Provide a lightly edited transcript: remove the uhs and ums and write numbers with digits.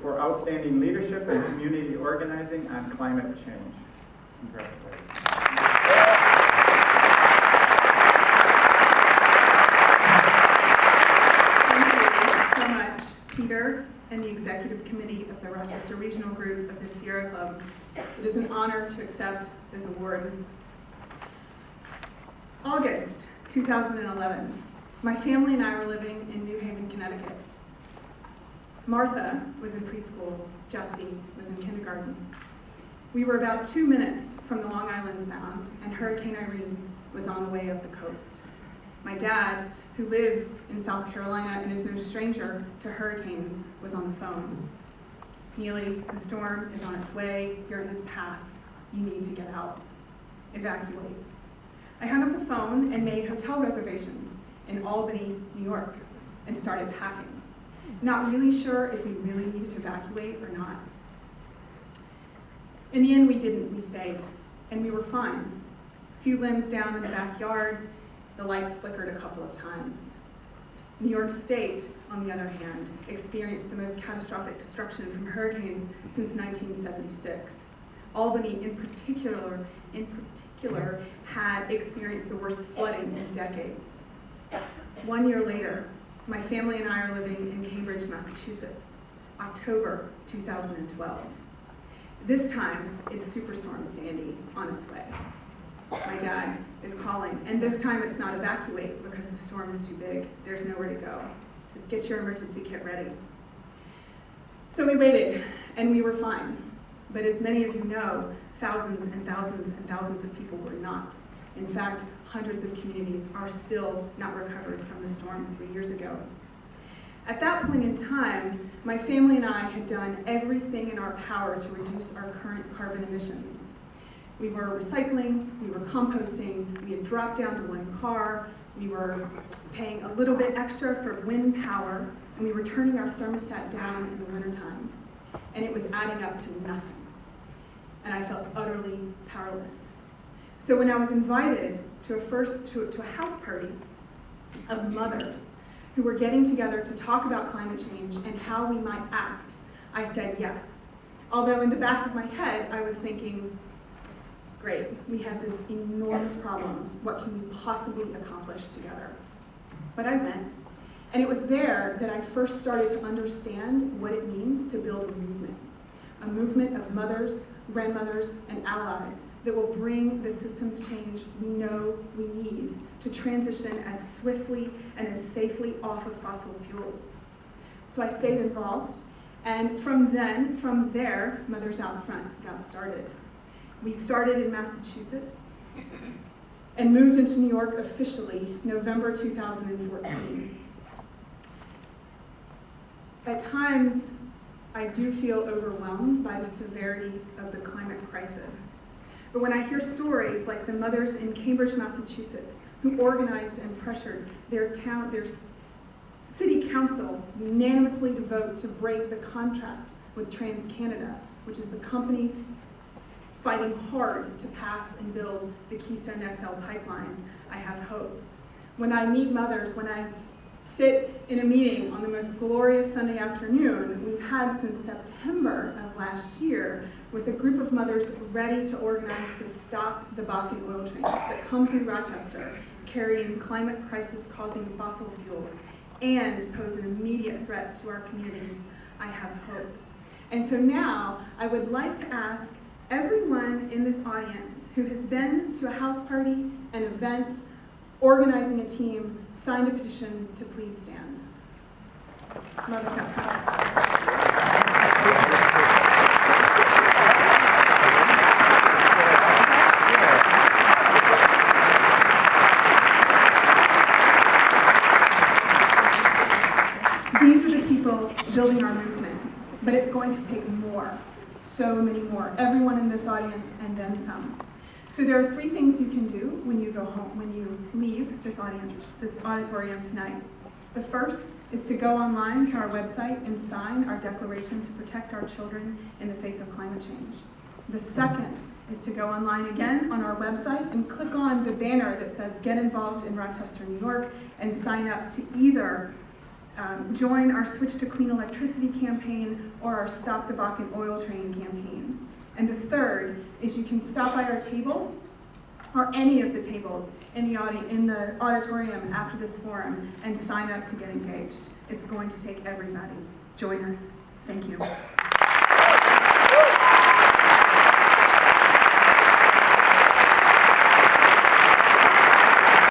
for outstanding leadership and community organizing on climate change. Congratulations. Thank you so much, Peter, and the Executive Committee of the Rochester Regional Group of the Sierra Club. It is an honor to accept this award. August 2011, my family and I were living in New Haven, Connecticut. Martha was in preschool, Jessie was in kindergarten. We were about 2 minutes from the Long Island Sound, and Hurricane Irene was on the way up the coast. My dad, who lives in South Carolina and is no stranger to hurricanes, was on the phone. Neely, the storm is on its way, you're in its path, you need to get out. Evacuate. I hung up the phone and made hotel reservations in Albany, New York, and started packing. Not really sure if we really needed to evacuate or not. In the end, we didn't, we stayed, and we were fine. A few limbs down in the backyard, the lights flickered a couple of times. New York State, on the other hand, experienced the most catastrophic destruction from hurricanes since 1976. Albany, in particular, had experienced the worst flooding in decades. 1 year later, my family and I are living in Cambridge, Massachusetts, October 2012. This time, it's Superstorm Sandy on its way. My dad is calling, and this time it's not evacuate because the storm is too big. There's nowhere to go. It's get your emergency kit ready. So we waited, and we were fine. But as many of you know, thousands and thousands and thousands of people were not. In fact, hundreds of communities are still not recovered from the storm 3 years ago. At that point in time, my family and I had done everything in our power to reduce our current carbon emissions. We were recycling, we were composting, we had dropped down to 1 car, we were paying a little bit extra for wind power, and we were turning our thermostat down in the wintertime. And it was adding up to nothing. And I felt utterly powerless. So when I was invited to a house party of mothers who were getting together to talk about climate change and how we might act, I said yes. Although in the back of my head, I was thinking, great, we have this enormous problem. What can we possibly accomplish together? But I went, and it was there that I first started to understand what it means to build a movement of mothers, grandmothers, and allies that will bring the systems change we know we need to transition as swiftly and as safely off of fossil fuels. So I stayed involved, and from there, Mothers Out Front got started. We started in Massachusetts and moved into New York officially November 2014. At times, I do feel overwhelmed by the severity of the climate crisis. But when I hear stories like the mothers in Cambridge, Massachusetts, who organized and pressured their city council unanimously to vote to break the contract with TransCanada, which is the company fighting hard to pass and build the Keystone XL pipeline, I have hope. When I meet mothers, when I sit in a meeting on the most glorious Sunday afternoon we've had since September of last year with a group of mothers ready to organize to stop the Bakken oil trains that come through Rochester, carrying climate crisis causing fossil fuels and pose an immediate threat to our communities, I have hope. And so now I would like to ask everyone in this audience who has been to a house party, an event, organizing a team, signed a petition to please stand. Mothers Out Front. These are the people building our movement, but it's going to take more, so many more. Everyone in this audience and then some. So there are 3 things you can do when you go home, when you leave this audience, this auditorium tonight. The first is to go online to our website and sign our declaration to protect our children in the face of climate change. The second is to go online again on our website and click on the banner that says Get Involved in Rochester, New York, and sign up to either Join our Switch to Clean Electricity campaign or our Stop the Bakken Oil Train campaign. And the third is you can stop by our table or any of the tables in the auditorium after this forum and sign up to get engaged. It's going to take everybody. Join us. Thank you.